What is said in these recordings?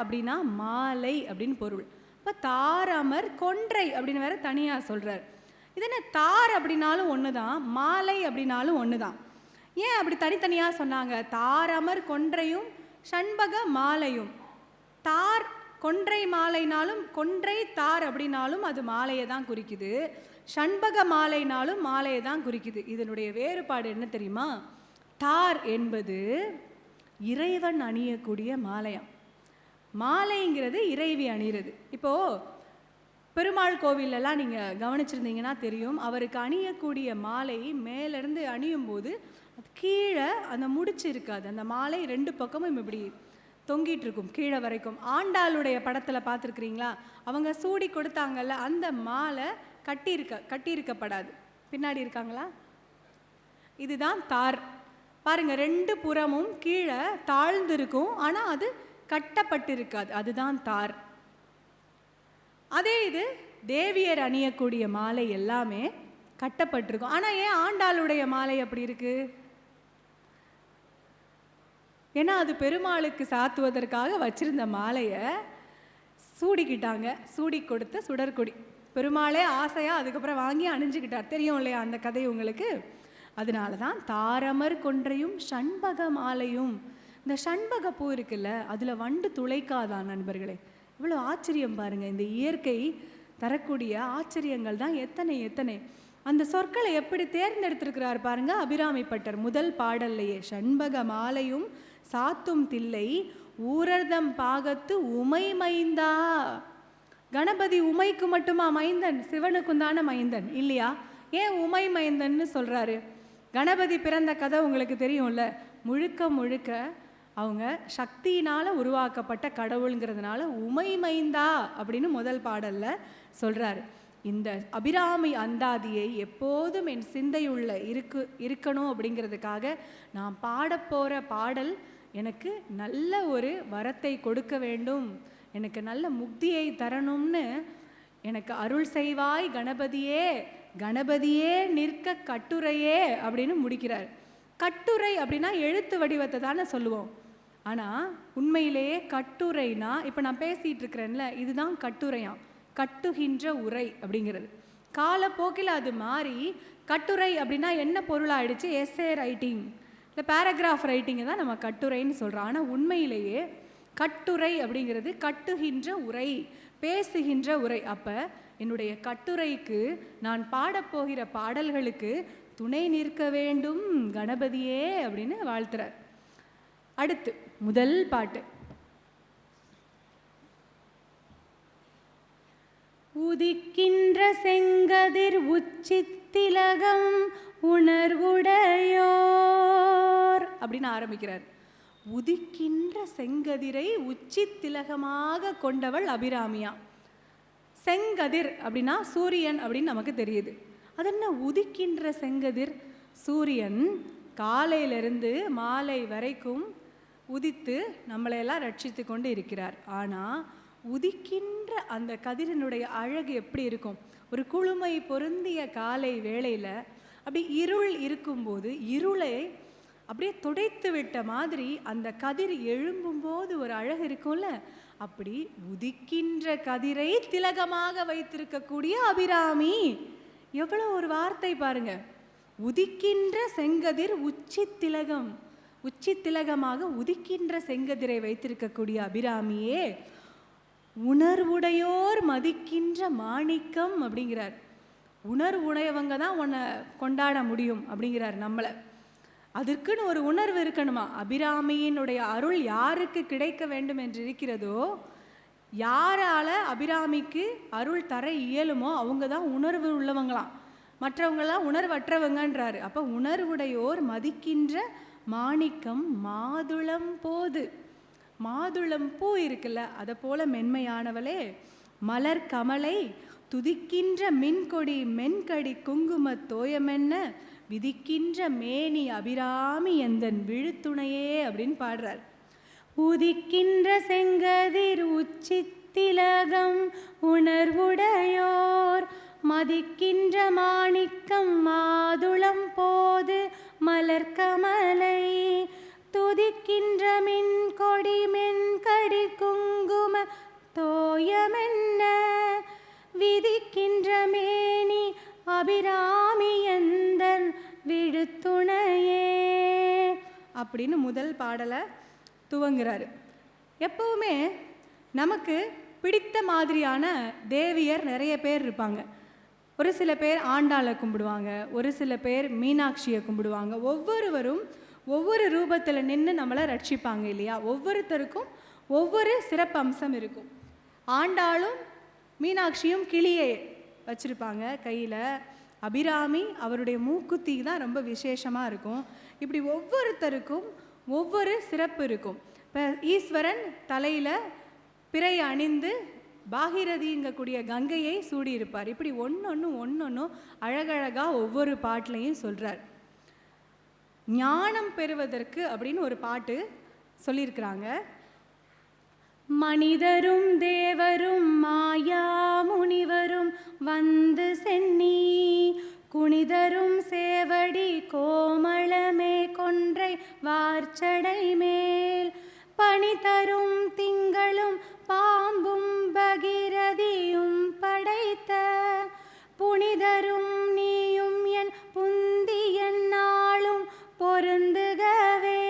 அப்படின்னா மாலை அப்படின்னு பொருள். இப்போ தார் அமர் கொன்றை அப்படின்னு வேற தனியாக சொல்கிறார். இது என்ன, தார் அப்படின்னாலும் ஒன்று தான், மாலை அப்படின்னாலும் ஒன்று தான். ஏன் அப்படி தனித்தனியாக சொன்னாங்க? தார் அமர் கொன்றையும் ஷண்பக மாலையும். தார் கொன்றை மாலைனாலும், கொன்றை தார் அப்படின்னாலும் அது மாலையை தான் குறிக்குது. ஷண்பக மாலைனாலும் மாலையை தான் குறிக்குது. இதனுடைய வேறுபாடு என்ன தெரியுமா? தார் என்பது இறைவன் அணியக்கூடிய மாலையம். மாலைங்கிறது இறைவி அணிகிறது. இப்போது பெருமாள் கோவிலெல்லாம் நீங்கள் கவனிச்சிருந்தீங்கன்னா தெரியும், அவருக்கு அணியக்கூடிய மாலை மேலேருந்து அணியும் போது அது கீழே அந்த முடிச்சு இருக்காது. அந்த மாலை 2 பக்கமும் இப்படி தொங்கிட்டு இருக்கும் கீழே வரைக்கும். ஆண்டாளுடைய படத்தில் பார்த்துருக்குறீங்களா? அவங்க சூடி கொடுத்தாங்கல்ல, அந்த மாலை கட்டியிருக்கப்படாது. பின்னாடி இருக்காங்களா? இதுதான் தார். பாருங்க, 2 புறமும் கீழே தாழ்ந்திருக்கும், ஆனால் அது கட்டப்பட்டிருக்காது. அதுதான் தார். அதே இது தேவியர் அணியக்கூடிய மாலை எல்லாமே கட்டப்பட்டிருக்கும். ஆனால் ஏன் ஆண்டாளுடைய மாலை அப்படி இருக்கு? ஏன்னா அது பெருமாளுக்கு சாத்துவதற்காக வச்சிருந்த மாலையை சூடிக்கிட்டாங்க. சூடி கொடுத்த சுடற்கொடி பெருமாளே ஆசையாக அதுக்கப்புறம் வாங்கி அணிஞ்சுக்கிட்டார். தெரியும் இல்லையா அந்த கதை உங்களுக்கு? அதனால தான் தாரமர் கொன்றையும் ஷண்பக மாலையும். இந்த ஷண்பக பூ இருக்குல்ல, அதில் வண்டு துளைக்காதான் நண்பர்களே. இவ்வளோ ஆச்சரியம் பாருங்கள். இந்த இயற்கை தரக்கூடிய ஆச்சரியங்கள் தான் எத்தனை எத்தனை. அந்த சொற்களை எப்படி தேர்ந்தெடுத்திருக்கிறார் பாருங்க அபிராமி பட்டர். முதல் பாடல்லையே ஷண்பக மாலையும் சாத்தும் தில்லை ஊரர்தம் பாகத்து உமை மைந்தா. கணபதி உமைக்கு மட்டுமா மைந்தன்? சிவனுக்கும் தானே மைந்தன் இல்லையா? ஏன் உமை மைந்தன்னு சொல்கிறாரு? கணபதி பிறந்த கதை உங்களுக்கு தெரியும்ல. முழுக்க முழுக்க அவங்க சக்தியினால் உருவாக்கப்பட்ட கடவுளுங்கிறதுனால உமை மைந்தா அப்படின்னு முதல் பாடலில் சொல்கிறாரு. இந்த அபிராமி அந்தாதியை எப்போதும் என் சிந்தையுள்ள இருக்கணும் அப்படிங்கிறதுக்காக நான் பாடப்போகிற பாடல் எனக்கு நல்ல ஒரு வரத்தை கொடுக்க வேண்டும், எனக்கு நல்ல முக்தியை தரணும்னு எனக்கு அருள் செய்வாய் கணபதியே, கணபதியே நிற்க கட்டுரையே அப்படின்னு முடிக்கிறார். கட்டுரை அப்படின்னா எழுத்து வடிவத்தை தானே சொல்லுவோம். ஆனால் உண்மையிலேயே கட்டுரைனா இப்போ நான் பேசிகிட்டு இருக்கிறேன்ல, இதுதான் கட்டுரையாம். கட்டுகின்ற உரை அப்படிங்கிறது. காலப்போக்கில் அது மாறி கட்டுரை அப்படின்னா என்ன பொருளாயிடுச்சு? எஸ்ஏ ரைட்டிங் இல்லை பேராகிராஃப் ரைட்டிங்கை தான் நம்ம கட்டுரைன்னு சொல்கிறோம். ஆனால் உண்மையிலேயே கட்டுரை அப்படிங்கிறது கட்டுகின்ற உரை, பேசுகின்ற உரை. அப்போ என்னுடைய கட்டுரைக்கு, நான் பாடப்போகிற பாடல்களுக்கு துணை நிற்க வேண்டும் கணபதியே அப்படின்னு வாழ்த்துறார். அடுத்து முதல் பாட்டு. உதிக்கின்ற செங்கதிர் உச்சித்திலகம் உணர்வுடையோர் அப்படின்னு ஆரம்பிக்கிறார். உதிக்கின்ற செங்கதிரை உச்சி திலகமாக கொண்டவள் அபிராமியா. செங்கதிர் அப்படின்னா சூரியன் அப்படின்னு நமக்கு தெரியுது. அது என்ன உதிக்கின்ற செங்கதிர்? சூரியன் காலையிலிருந்து மாலை வரைக்கும் உதித்து நம்மளையெல்லாம் ரட்சித்து கொண்டு இருக்கிறார். ஆனால் உதிக்கின்ற அந்த கதிரினுடைய அழகு எப்படி இருக்கும்? ஒரு குளுமை பொருந்திய காலை வேளையில் அப்படி இருள் இருக்கும்போது இருளை அப்படியே துடைத்து விட்ட மாதிரி அந்த கதிர் எழும்பும்போது ஒரு அழகு இருக்கும்ல, அப்படி உதிக்கின்ற கதிரை திலகமாக வைத்திருக்கக்கூடிய அபிராமி. எவ்வளோ ஒரு வார்த்தை பாருங்க. உதிக்கின்ற செங்கதிர் உச்சி திலகம், உச்சி திலகமாக உதிக்கின்ற செங்கதிரை வைத்திருக்கக்கூடிய அபிராமியே உணர்வுடையோர் மதிக்கின்ற மாணிக்கம் அப்படிங்கிறார். உணர்வுடையவங்க தான் உன்னை கொண்டாட முடியும் அப்படிங்கிறார் நம்மளை. அதற்குன்னு ஒரு உணர்வு இருக்கணுமா? அபிராமியினுடைய அருள் யாருக்கு கிடைக்க வேண்டும் என்று இருக்கிறதோ, யாரால அபிராமிக்கு அருள் தர இயலுமோ அவங்க தான் உணர்வு உள்ளவங்களாம், மற்றவங்களாம் உணர்வற்றவங்கன்றாரு. அப்போ உணர்வுடையோர் மதிக்கின்ற மாணிக்கம் மாதுளம் போது. மாதுளம் பூ இருக்குல்ல, அதை போல மென்மையானவளே மலர் கமலை துதிக்கின்ற மின்கொடி மென்கடி குங்கும தோயமென்ன விதிக்கின்ற மேனி அபிராமி எந்தன் விழுத்துணையே அப்படின்னு பாடுறார். உதிக்கின்ற செங்கதிர் உச்சி திலகம் உணர்வுடையோர் மதிக்கின்ற மாணிக்கம் மாதுளம் போது மலர் கமலை துதிக்கின்ற மின்கொடி மென்கடி குங்கும தோயமென்ன விதிக்கின்ற மேனி அபிராமி எந்தன் விழுத்துணையே அப்படின்னு முதல் பாடலை துவங்குறாரு. எப்பவுமே நமக்கு பிடித்த மாதிரியான தேவியர் நிறைய பேர் இருப்பாங்க. ஒரு சில பேர் ஆண்டாளை கும்பிடுவாங்க, ஒரு சில பேர் மீனாட்சியை கும்பிடுவாங்க. ஒவ்வொருவரும் ஒவ்வொரு ரூபத்தில் நின்று நம்மளை ரட்சிப்பாங்க இல்லையா? ஒவ்வொருத்தருக்கும் ஒவ்வொரு சிறப்பு அம்சம் இருக்கும். ஆண்டாளும் மீனாட்சியும் கிளியை வச்சுருப்பாங்க கையில். அபிராமி அவருடைய மூக்குத்தி தான் ரொம்ப விசேஷமாக இருக்கும். இப்படி ஒவ்வொருத்தருக்கும் ஒவ்வொரு சிறப்பு இருக்கும். இப்போ ஈஸ்வரன் தலையில் பிறை அணிந்து பாகிரதிங்கக்கூடிய கங்கையை சூடியிருப்பார். இப்படி ஒன்னொன்னும் அழகழகாக ஒவ்வொரு பாட்டிலையும் சொல்கிறார். ஞானம் பெறுவதற்கு அப்படின்னு ஒரு பாட்டு சொல்லியிருக்கிறாங்க. மனிதரும் தேவரும் மாயா முனிவரும் வந்து சென்னி குனிதரும் சேவடி கோமளமே கொன்றை வார்ச்சடை மேல் பனிதரும் திங்களும் பாம்பும் பகிரதியும் படைத்த புனிதரும் நீயும் என் புந்தியன் நாளும் பொருந்துகவே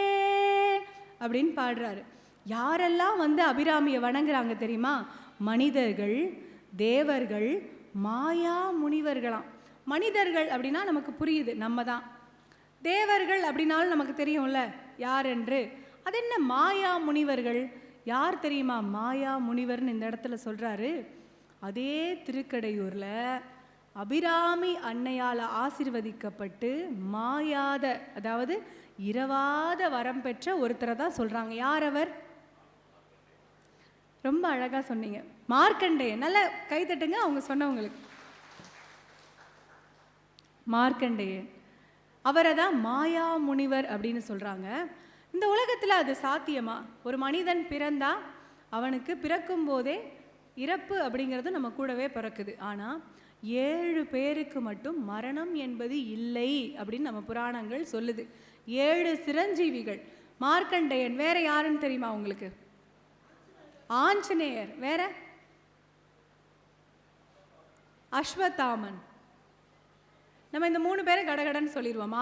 அப்படின்னு பாடுறாரு. யாரெல்லாம் வந்து அபிராமியை வணங்குறாங்க தெரியுமா? மனிதர்கள், தேவர்கள், மாயா முனிவர்களாம். மனிதர்கள் அப்படின்னா நமக்கு புரியுது, நம்ம தான். தேவர்கள் அப்படின்னாலும் நமக்கு தெரியும்ல யார் என்று. அது என்ன மாயா முனிவர்கள்? யார் தெரியுமா மாயா முனிவர்னு இந்த இடத்துல சொல்கிறாரு? அதே திருக்கடையூரில் அபிராமி அன்னையால் ஆசீர்வதிக்கப்பட்டு மாயாத, அதாவது இரவாத வரம் பெற்ற ஒருத்தரை தான் சொல்கிறாங்க. யார் அவர்? ரொம்ப அழகாக சொன்னீங்க, மார்க்கண்டேயன். நல்ல கைத்தட்டுங்க அவங்க சொன்னவங்களுக்கு. மார்க்கண்டேயன் அவரை தான் மாயா முனிவர் அப்படின்னு சொல்கிறாங்க. இந்த உலகத்தில் அது சாத்தியமா? ஒரு மனிதன் பிறந்தா அவனுக்கு பிறக்கும் போதே இறப்பு அப்படிங்கிறது நம்ம கூடவே பிறக்குது. ஆனால் 7 பேருக்கு மட்டும் மரணம் என்பது இல்லை அப்படின்னு நம்ம புராணங்கள் சொல்லுது. 7 சிரஞ்சீவிகள். மார்க்கண்டேயன் வேற யாருன்னு தெரியுமா உங்களுக்கு? ஆஞ்சநேயர். வேற அஸ்வத்தாமன். நம்ம இந்த 3 பேரை கடகடன்னு சொல்லிடுவோம்.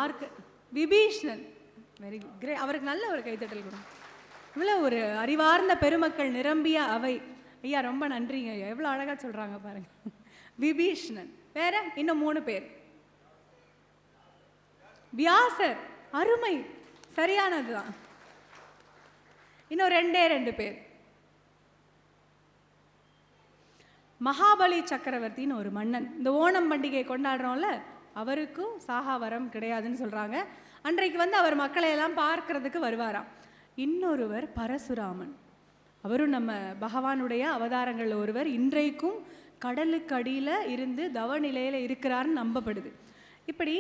விபீஷ்ணன். Very grey. அவருக்கு நல்ல ஒரு கைத்தட்டல் கொடுங்க. இவ்வளோ ஒரு அறிவார்ந்த பெருமக்கள் நிரம்பிய அவை. ஐயா ரொம்ப நன்றிங்க ஐயா, எவ்வளோ அழகாக சொல்கிறாங்க பாருங்க. விபீஷ்ணன். வேற இன்னும் 3 பேர். வியாசர். அருமை, சரியானது தான். இன்னும் 2 பேர். மகாபலி சக்கரவர்த்தின்னு ஒரு மன்னன். இந்த ஓணம் பண்டிகை கொண்டாடுறோம்ல, அவருக்கும் சாகா வரம் கிடையாதுன்னு சொல்கிறாங்க. அன்றைக்கு வந்து அவர் மக்களை எல்லாம் பார்க்கறதுக்கு வருவாராம். இன்னொருவர் பரசுராமன். அவரும் நம்ம பகவானுடைய அவதாரங்கள் ஒருவர். இன்றைக்கும் கடலுக்கு அடியில் இருந்து தவ நிலையில் இருக்கிறார்னு நம்பப்படுது. இப்படி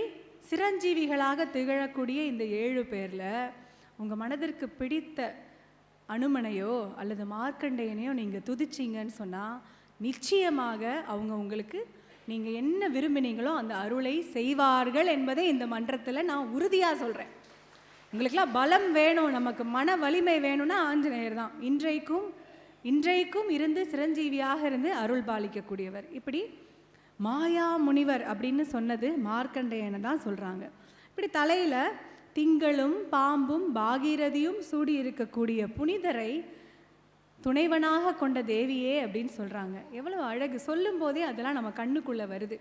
சிரஞ்சீவிகளாக திகழக்கூடிய இந்த 7 பேரில் உங்கள் மனதிற்கு பிடித்த அனுமனையோ அல்லது மார்க்கண்டேயனையோ நீங்கள் துதிச்சிங்கன்னு சொன்னால் நிச்சயமாக அவங்க உங்களுக்கு நீங்கள் என்ன விரும்பினீங்களோ அந்த அருளை செய்வார்கள் என்பதை இந்த மன்றத்தில் நான் உறுதியாக சொல்கிறேன். உங்களுக்கெல்லாம் பலம் வேணும், நமக்கு மன வலிமை வேணும்னா ஆஞ்சநேயர் தான் இன்றைக்கும் இருந்து சிரஞ்சீவியாக இருந்து அருள் பாலிக்கக்கூடியவர். இப்படி மாயா முனிவர் அப்படின்னு சொன்னது மார்க்கண்டேயனை தான் சொல்கிறாங்க. இப்படி தலையில் திங்களும் பாம்பும் பாகீரதியும் சூடி இருக்கக்கூடிய புனிதரை துணைவனாக கொண்ட தேவியே அப்படின்னு சொல்கிறாங்க. எவ்வளோ அழகு! சொல்லும் போதே அதெல்லாம் நம்ம கண்ணுக்குள்ளே வருது.